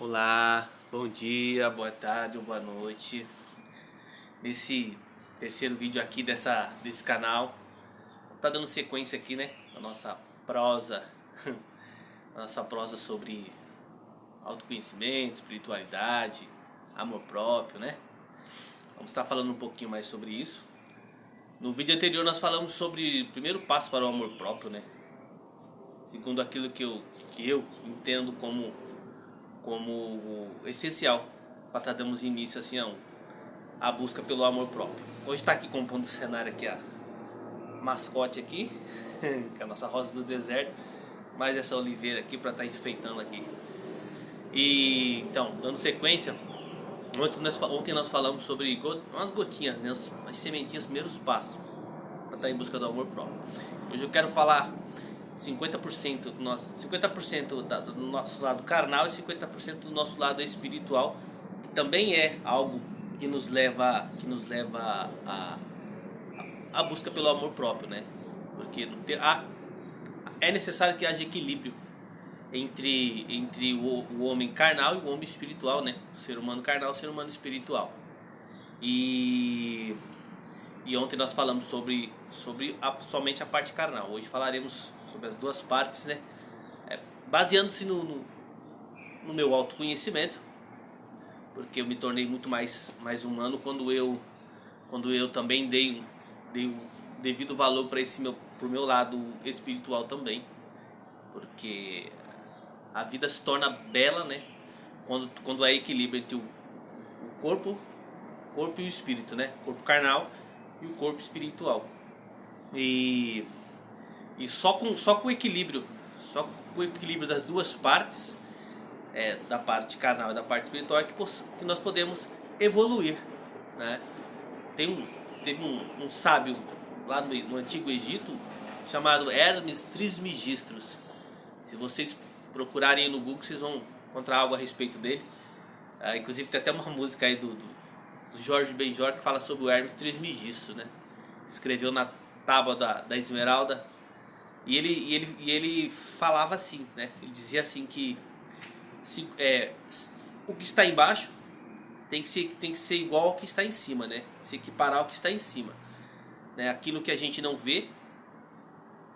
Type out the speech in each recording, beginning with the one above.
Olá, bom dia, boa tarde ou boa noite. Nesse terceiro vídeo aqui desse canal, tá dando sequência aqui, né? A nossa prosa, a nossa prosa sobre autoconhecimento, espiritualidade, amor próprio, né? Vamos estar falando um pouquinho mais sobre isso. No vídeo anterior nós falamos sobre o primeiro passo para o amor próprio, né? Segundo aquilo que eu entendo como o essencial para estar dando início assim a busca pelo amor próprio. Hoje está aqui compondo o cenário aqui a mascote aqui, que é a nossa rosa do deserto, mais essa oliveira aqui para estar enfeitando aqui. E então, dando sequência, ontem nós falamos sobre umas gotinhas, né, umas sementinhas, os primeiros passos para estar em busca do amor próprio. Hoje eu quero falar 50% do nosso lado carnal e 50% do nosso lado espiritual, que também é algo que nos leva a busca pelo amor próprio, né? Porque é necessário que haja equilíbrio entre o homem carnal e o homem espiritual, né? O ser humano carnal e o ser humano espiritual. E ontem nós falamos sobre somente a parte carnal. Hoje falaremos sobre as duas partes, né? Baseando-se no meu autoconhecimento, porque eu me tornei muito mais humano quando eu também dei o devido valor para pro meu lado espiritual também, porque a vida se torna bela, né? Quando há equilíbrio entre o corpo e o espírito, né? O corpo carnal e o corpo espiritual. E só com o equilíbrio, das duas partes, da parte carnal e da parte espiritual, é que nós podemos evoluir, né? Teve um sábio lá no Antigo Egito chamado Hermes Trismegistros. Se vocês procurarem no Google, vocês vão encontrar algo a respeito dele. Inclusive tem até uma música aí do Jorge Benjor que fala sobre o Hermes Trismegisto, né? Escreveu na tábua da Esmeralda. E ele falava assim, né? Ele dizia assim que o que está embaixo tem que ser igual ao que está em cima, né? Se equiparar ao que está em cima, né? Aquilo que a gente não vê,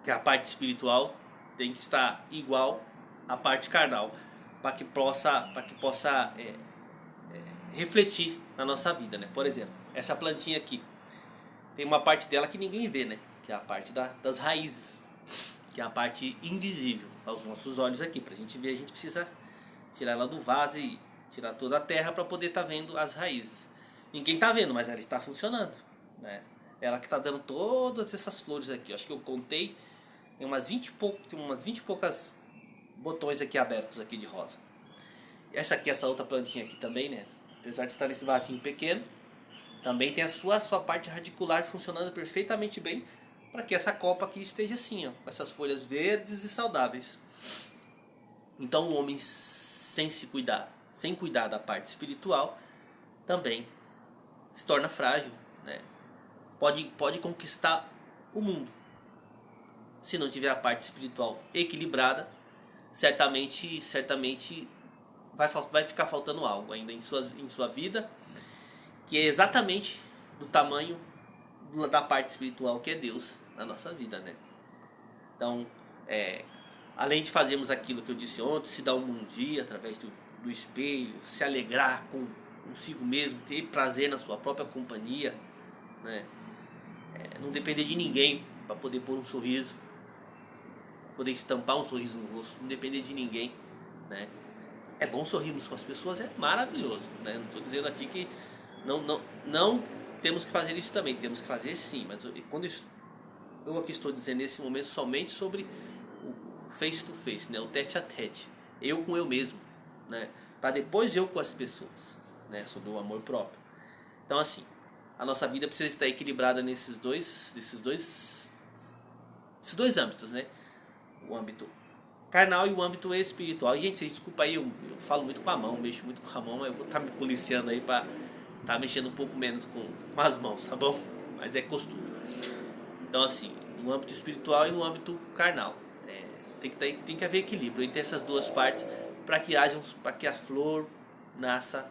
que é a parte espiritual, tem que estar igual à parte carnal, para que possa refletir na nossa vida, né? Por exemplo, essa plantinha aqui tem uma parte dela que ninguém vê, né? Que é a parte das raízes, que é a parte invisível aos nossos olhos aqui. Pra gente ver, a gente precisa tirar ela do vaso e tirar toda a terra para poder estar vendo as raízes. Ninguém tá vendo, mas ela está funcionando, né? Ela que tá dando todas essas flores aqui. Eu acho que eu contei, tem umas 20 e poucas botões aqui abertos aqui de rosa. Essa outra plantinha aqui também, né? Apesar de estar nesse vasinho pequeno, também tem a sua parte radicular funcionando perfeitamente bem para que essa copa aqui esteja assim, ó, com essas folhas verdes e saudáveis. Então o homem sem cuidar da parte espiritual, também se torna frágil, né? Pode conquistar o mundo. Se não tiver a parte espiritual equilibrada, certamente vai ficar faltando algo ainda em sua vida, que é exatamente do tamanho da parte espiritual, que é Deus na nossa vida, né? Então, além de fazermos aquilo que eu disse ontem, se dar um bom dia através do espelho, se alegrar consigo mesmo, ter prazer na sua própria companhia, né? Não depender de ninguém para poder pôr um sorriso, poder estampar um sorriso no rosto, não depender de ninguém, né? É bom sorrirmos com as pessoas, é maravilhoso, né? Não estou dizendo aqui que não temos que fazer isso também, temos que fazer sim, mas eu aqui estou dizendo nesse momento somente sobre o face to face, né? O tete a tete, eu com eu mesmo, né? Para depois eu com as pessoas, né? Sobre o amor próprio. Então assim, a nossa vida precisa estar equilibrada nesses dois âmbitos, né? O âmbito carnal e o âmbito espiritual. E, gente, desculpa aí, eu falo muito com a mão, mexo muito com a mão, mas eu vou estar me policiando aí para estar mexendo um pouco menos com as mãos, tá bom? Mas é costume. Então assim, no âmbito espiritual e no âmbito carnal, tem que haver equilíbrio entre essas duas partes para que a flor nasça,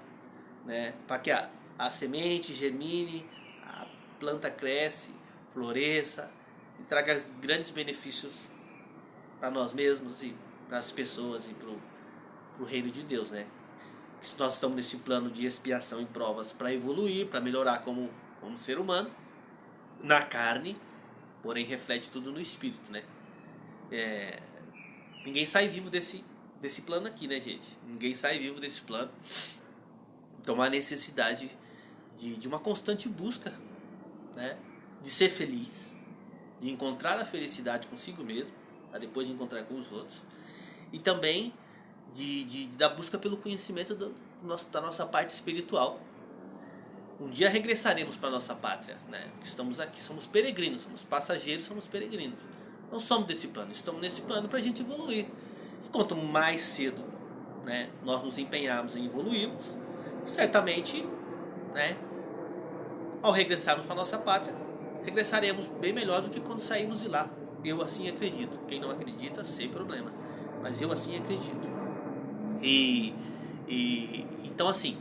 né? Para que a semente germine, a planta cresce, floresça e traga grandes benefícios para nós mesmos e para as pessoas e para o reino de Deus, né? Se nós estamos nesse plano de expiação e provas para evoluir, para melhorar como ser humano, na carne, porém reflete tudo no espírito, né? Ninguém sai vivo desse plano aqui, né, gente? Ninguém sai vivo desse plano. Então há necessidade de uma constante busca, né? De ser feliz, de encontrar a felicidade consigo mesmo, para depois de encontrar com os outros. E também da busca pelo conhecimento da nossa parte espiritual. Um dia regressaremos para a nossa pátria, né? Estamos aqui, somos peregrinos, somos passageiros, somos peregrinos. Não somos desse plano, estamos nesse plano para a gente evoluir. E quanto mais cedo, né, nós nos empenharmos em evoluirmos, certamente, né, ao regressarmos para a nossa pátria, regressaremos bem melhor do que quando saímos de lá. Eu assim acredito. Quem não acredita, sem problema. Mas eu assim acredito. Então assim,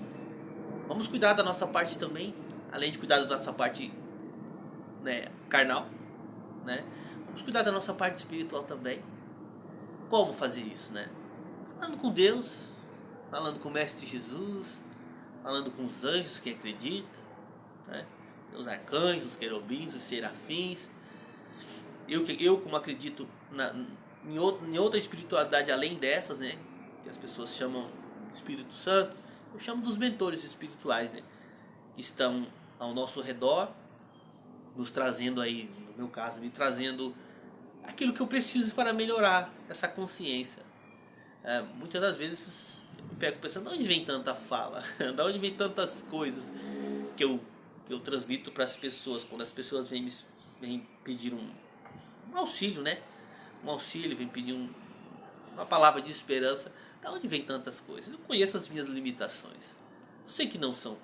vamos cuidar da nossa parte também, além de cuidar da nossa parte, né, carnal, né? Vamos cuidar da nossa parte espiritual também. Como fazer isso, né? Falando com Deus, falando com o Mestre Jesus, falando com os anjos, quem acredita, né? Os arcanjos, os querubins, os serafins. Eu como acredito em outra espiritualidade além dessas, né? Que as pessoas chamam de Espírito Santo, eu chamo dos mentores espirituais, né? Que estão ao nosso redor, nos trazendo aí, no meu caso, me trazendo aquilo que eu preciso para melhorar essa consciência. Muitas das vezes eu me pego pensando, de onde vem tanta fala? De onde vem tantas coisas que eu transmito para as pessoas, quando as pessoas vêm pedir um auxílio, né? Um auxílio, vêm pedir uma palavra de esperança. De onde vem tantas coisas? Eu conheço as minhas limitações. Eu sei que não são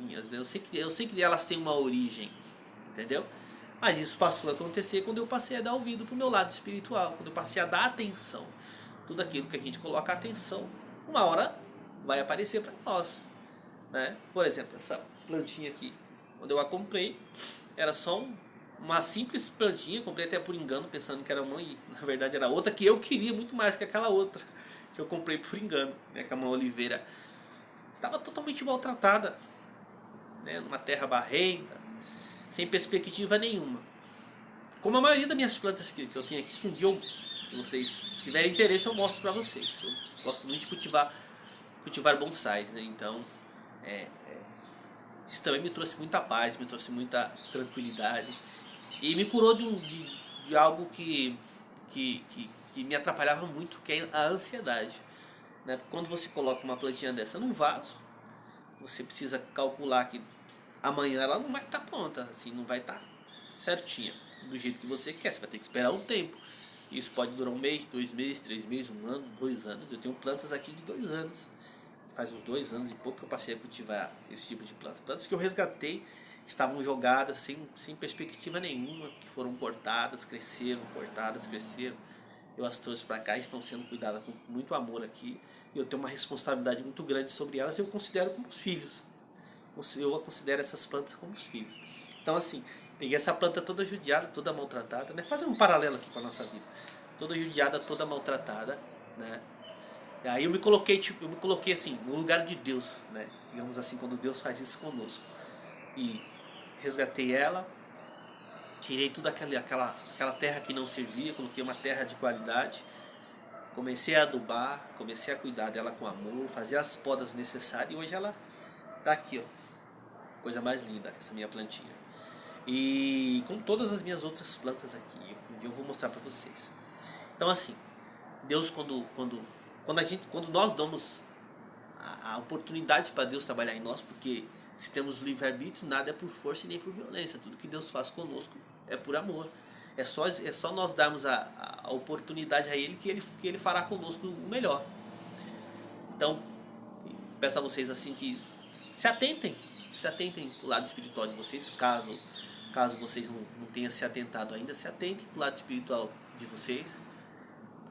minhas, né? Eu sei que elas têm uma origem, entendeu? Mas isso passou a acontecer quando eu passei a dar ouvido para o meu lado espiritual, quando eu passei a dar atenção. Tudo aquilo que a gente coloca atenção, uma hora vai aparecer para nós, né? Por exemplo, essa plantinha aqui, quando eu a comprei, era só uma simples plantinha, comprei até por engano, pensando que era uma e na verdade era outra, que eu queria muito mais que aquela outra, que eu comprei por engano, né? Que é uma oliveira. Estava totalmente maltratada, né? Numa terra barrenta, sem perspectiva nenhuma. Como a maioria das minhas plantas que eu tenho aqui, um dia se vocês tiverem interesse, eu mostro para vocês. Eu gosto muito de cultivar bonsais, né? Então, isso também me trouxe muita paz, me trouxe muita tranquilidade. E me curou de algo que me atrapalhava muito, que é a ansiedade, né? Porque quando você coloca uma plantinha dessa num vaso, você precisa calcular que amanhã ela não vai estar pronta, assim, não vai estar certinha, do jeito que você quer. Você vai ter que esperar um tempo. Isso pode durar 1 mês, 2 meses, 3 meses, 1 ano, 2 anos. Eu tenho plantas aqui de 2 anos. Faz uns 2 anos e pouco que eu passei a cultivar esse tipo de planta. Plantas que eu resgatei estavam jogadas sem perspectiva nenhuma, que foram cortadas, cresceram. Eu as trouxe para cá e estão sendo cuidadas com muito amor aqui. E eu tenho uma responsabilidade muito grande sobre elas e eu considero como os filhos. Eu considero essas plantas como os filhos. Então assim, peguei essa planta toda judiada, toda maltratada, né? Fazendo um paralelo aqui com a nossa vida. Toda judiada, toda maltratada, né? E aí eu me coloquei assim, no lugar de Deus, né? Digamos assim, quando Deus faz isso conosco. E resgatei ela, tirei toda aquela terra que não servia, coloquei uma terra de qualidade. Comecei a adubar, comecei a cuidar dela com amor, fazer as podas necessárias e hoje ela tá aqui, ó. Coisa mais linda, essa minha plantinha. E com todas as minhas outras plantas aqui, eu vou mostrar para vocês. Então assim, Deus quando nós damos a oportunidade para Deus trabalhar em nós, porque se temos livre-arbítrio, nada é por força e nem por violência. Tudo que Deus faz conosco é por amor. É só nós darmos a oportunidade a Ele que Ele fará conosco o melhor. Então, peço a vocês assim que se atentem para o lado espiritual de vocês, caso vocês não tenham se atentado ainda, se atentem para o lado espiritual de vocês,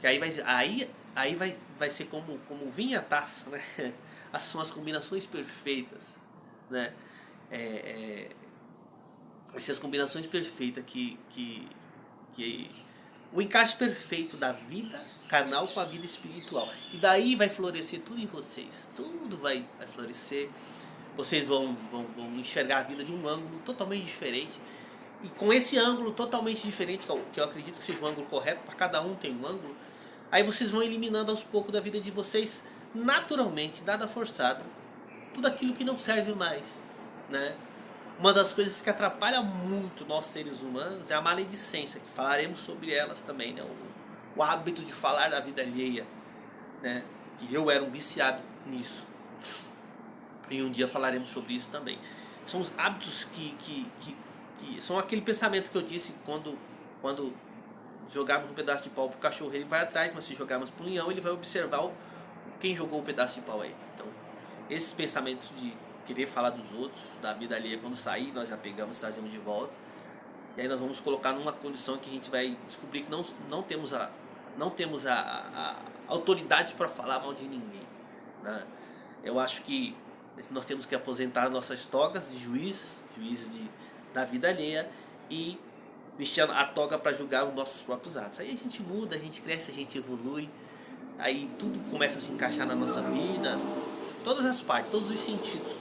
que aí aí vai ser como vinha a taça, né? São as combinações perfeitas, né? Vai ser as combinações perfeitas que o encaixe perfeito da vida carnal com a vida espiritual. E daí vai florescer tudo em vocês. Tudo vai florescer. Vocês vão enxergar a vida de um ângulo totalmente diferente. E com esse ângulo totalmente diferente, que eu acredito que seja o ângulo correto, para cada um tem um ângulo, aí vocês vão eliminando aos poucos da vida de vocês, naturalmente, nada forçado, tudo aquilo que não serve mais, né? Uma das coisas que atrapalha muito nós seres humanos é a maledicência, que falaremos sobre elas também, né? O hábito de falar da vida alheia, né? E eu era um viciado nisso. E um dia falaremos sobre isso também. São os hábitos que são aquele pensamento que eu disse quando jogarmos um pedaço de pau pro cachorro, ele vai atrás, mas se jogarmos pro leão, ele vai observar quem jogou o pedaço de pau aí. Então, esses pensamentos de querer falar dos outros, da vida alheia, quando sair, nós já pegamos, trazemos de volta. E aí nós vamos colocar numa condição que a gente vai descobrir que não temos a autoridade para falar mal de ninguém, né? Eu acho que nós temos que aposentar nossas togas de juiz da vida alheia e vestir a toga para julgar os nossos próprios atos. Aí a gente muda, a gente cresce, a gente evolui, aí tudo começa a se encaixar na nossa vida, todas as partes, todos os sentidos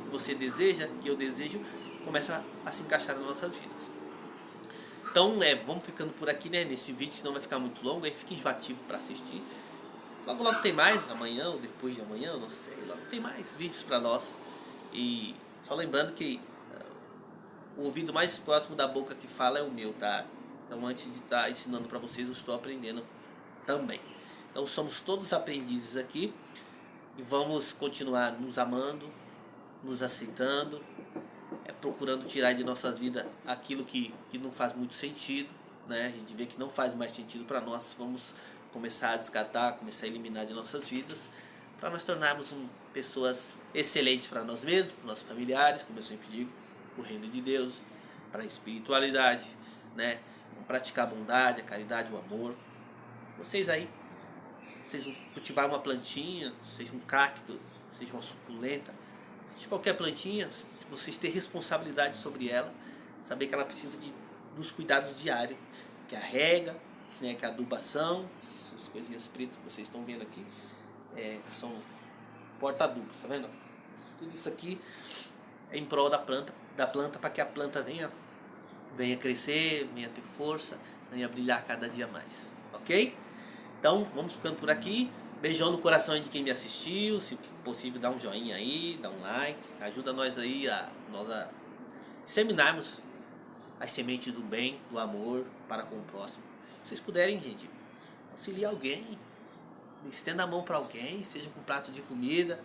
que você deseja, que eu desejo, começa a se encaixar nas nossas vidas. Então, vamos ficando por aqui, né? Nesse vídeo, senão vai ficar muito longo, aí fica enjoativo para assistir. Logo tem mais, amanhã ou depois de amanhã, eu não sei. Logo tem mais vídeos para nós. E só lembrando que o ouvido mais próximo da boca que fala é o meu, tá? Então antes de estar ensinando para vocês, eu estou aprendendo também. Então somos todos aprendizes aqui. E vamos continuar nos amando, nos aceitando, procurando tirar de nossas vidas aquilo que não faz muito sentido, né? A gente vê que não faz mais sentido para nós. Vamos começar a descartar, começar a eliminar de nossas vidas, para nós tornarmos pessoas excelentes para nós mesmos, para os nossos familiares, como eu sempre digo, para o reino de Deus, para a espiritualidade, né? Vamos praticar a bondade, a caridade, o amor. Vocês aí, vocês vão cultivar uma plantinha, seja um cacto, seja uma suculenta, de qualquer plantinha, vocês terem responsabilidade sobre ela, saber que ela precisa dos cuidados diários, que é a rega, né, que é a adubação, essas coisinhas pretas que vocês estão vendo aqui, são porta-adubos, tá vendo? Tudo isso aqui é em prol da planta para que a planta venha crescer, venha ter força, venha brilhar cada dia mais, ok? Então vamos ficando por aqui. Beijão no coração de quem me assistiu. Se possível, dá um joinha aí, dá um like, ajuda nós aí a disseminarmos as sementes do bem, do amor para com o próximo. Se vocês puderem, gente, auxiliar alguém, estenda a mão para alguém, seja com um prato de comida,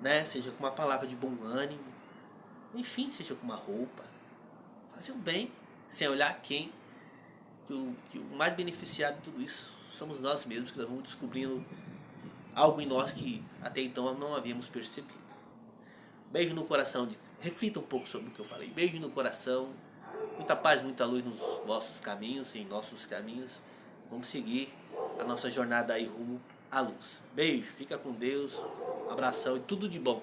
né? Seja com uma palavra de bom ânimo, enfim, seja com uma roupa. Fazer o bem, sem olhar quem. Que o mais beneficiado de tudo isso somos nós mesmos, que nós vamos descobrindo algo em nós que até então não havíamos percebido. Beijo no coração, reflita um pouco sobre o que eu falei. Beijo no coração, muita paz, muita luz nos vossos caminhos, em nossos caminhos. Vamos seguir a nossa jornada aí rumo à luz. Beijo, fica com Deus, um abração e tudo de bom.